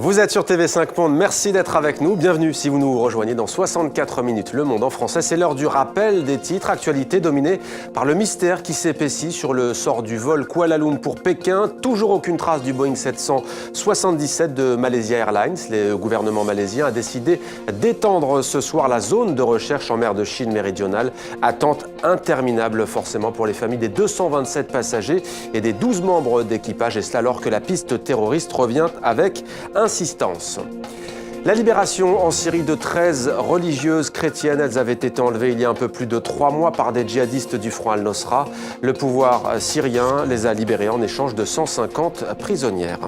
Vous êtes sur TV5 Monde, merci d'être avec nous. Bienvenue si vous nous rejoignez dans 64 minutes. Le Monde en français, c'est l'heure du rappel des titres. Actualité dominée par le mystère qui s'épaissit sur le sort du vol Kuala Lumpur pour Pékin. Toujours aucune trace du Boeing 777 de Malaysia Airlines. Le gouvernement malaisien a décidé d'étendre ce soir la zone de recherche en mer de Chine méridionale. Attente interminable forcément pour les familles des 227 passagers et des 12 membres d'équipage. Et cela alors que la piste terroriste revient avec insistance. La libération en Syrie de 13 religieuses chrétiennes. Elles avaient été enlevées il y a un peu plus de 3 mois par des djihadistes du Front al-Nosra. Le pouvoir syrien les a libérées en échange de 150 prisonnières.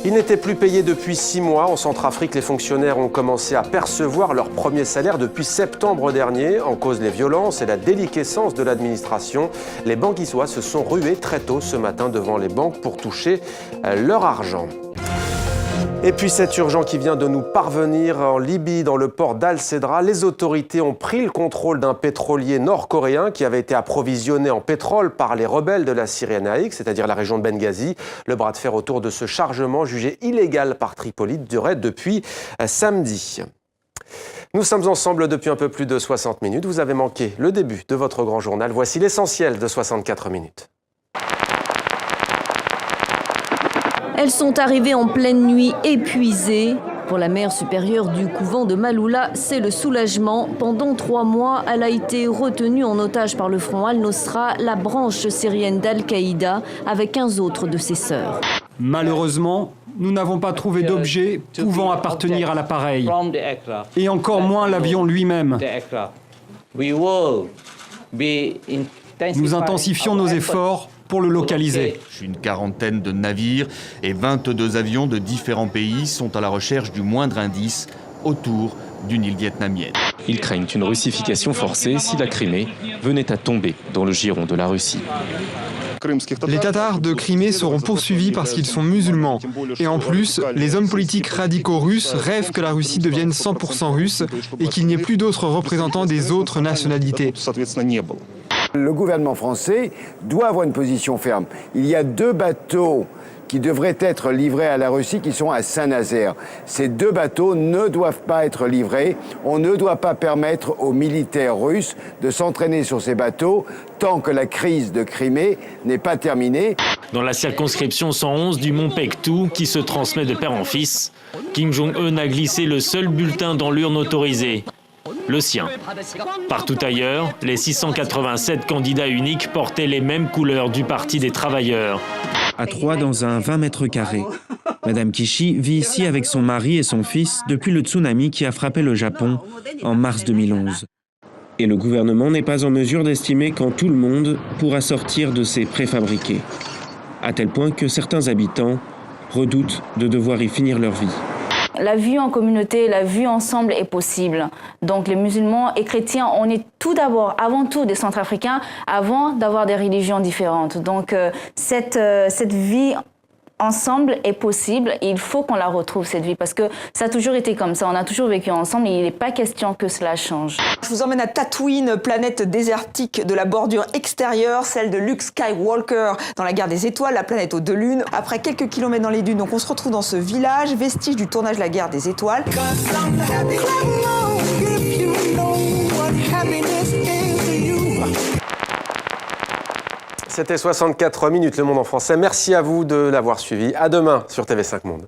Ils n'étaient plus payés depuis 6 mois. En Centrafrique, les fonctionnaires ont commencé à percevoir leur premier salaire depuis septembre dernier. En cause, les violences et la déliquescence de l'administration. Les banquissois se sont rués très tôt ce matin devant les banques pour toucher leur argent. Et puis cet urgent qui vient de nous parvenir en Libye, dans le port d'Al-Cedra. Les autorités ont pris le contrôle d'un pétrolier nord-coréen qui avait été approvisionné en pétrole par les rebelles de la Cyrénaïque, c'est-à-dire la région de Benghazi. Le bras de fer autour de ce chargement, jugé illégal par Tripoli, durait depuis samedi. Nous sommes ensemble depuis un peu plus de 60 minutes. Vous avez manqué le début de votre grand journal. Voici l'essentiel de 64 minutes. Elles sont arrivées en pleine nuit, épuisées. Pour la mère supérieure du couvent de Maloula, c'est le soulagement. Pendant 3 mois, elle a été retenue en otage par le Front al-Nosra, la branche syrienne d'Al-Qaïda, avec 15 autres de ses sœurs. Malheureusement, nous n'avons pas trouvé d'objet pouvant appartenir à l'appareil, et encore moins l'avion lui-même. Nous intensifions nos efforts pour le localiser. Une quarantaine de navires et 22 avions de différents pays sont à la recherche du moindre indice autour d'une île vietnamienne. Ils craignent une russification forcée si la Crimée venait à tomber dans le giron de la Russie. Les Tatars de Crimée seront poursuivis parce qu'ils sont musulmans. Et en plus, les hommes politiques radicaux russes rêvent que la Russie devienne 100% russe et qu'il n'y ait plus d'autres représentants des autres nationalités. Le gouvernement français doit avoir une position ferme. Il y a 2 bateaux qui devraient être livrés à la Russie qui sont à Saint-Nazaire. Ces 2 bateaux ne doivent pas être livrés. On ne doit pas permettre aux militaires russes de s'entraîner sur ces bateaux tant que la crise de Crimée n'est pas terminée. Dans la circonscription 111 du Mont Pektu, qui se transmet de père en fils, Kim Jong-un a glissé le seul bulletin dans l'urne autorisée. Le sien. Partout ailleurs, les 687 candidats uniques portaient les mêmes couleurs du Parti des travailleurs. À 3 dans un 20 mètres carrés. Madame Kishi vit ici avec son mari et son fils depuis le tsunami qui a frappé le Japon en mars 2011. Et le gouvernement n'est pas en mesure d'estimer quand tout le monde pourra sortir de ces préfabriqués. À tel point que certains habitants redoutent de devoir y finir leur vie. La vie en communauté, la vie ensemble est possible. Donc les musulmans et chrétiens, on est tout d'abord, avant tout des Centrafricains, avant d'avoir des religions différentes. Donc cette vie ensemble est possible et il faut qu'on la retrouve, cette vie, parce que ça a toujours été comme ça. On a toujours vécu ensemble et il n'est pas question que cela change. Je vous emmène à Tatooine, planète désertique de la bordure extérieure, celle de Luke Skywalker dans la guerre des étoiles, la planète aux 2 lunes. Après quelques kilomètres dans les dunes, donc on se retrouve dans ce village, vestige du tournage de la guerre des étoiles. C'était 64 minutes, Le Monde en français. Merci à vous de l'avoir suivi. À demain sur TV5 Monde.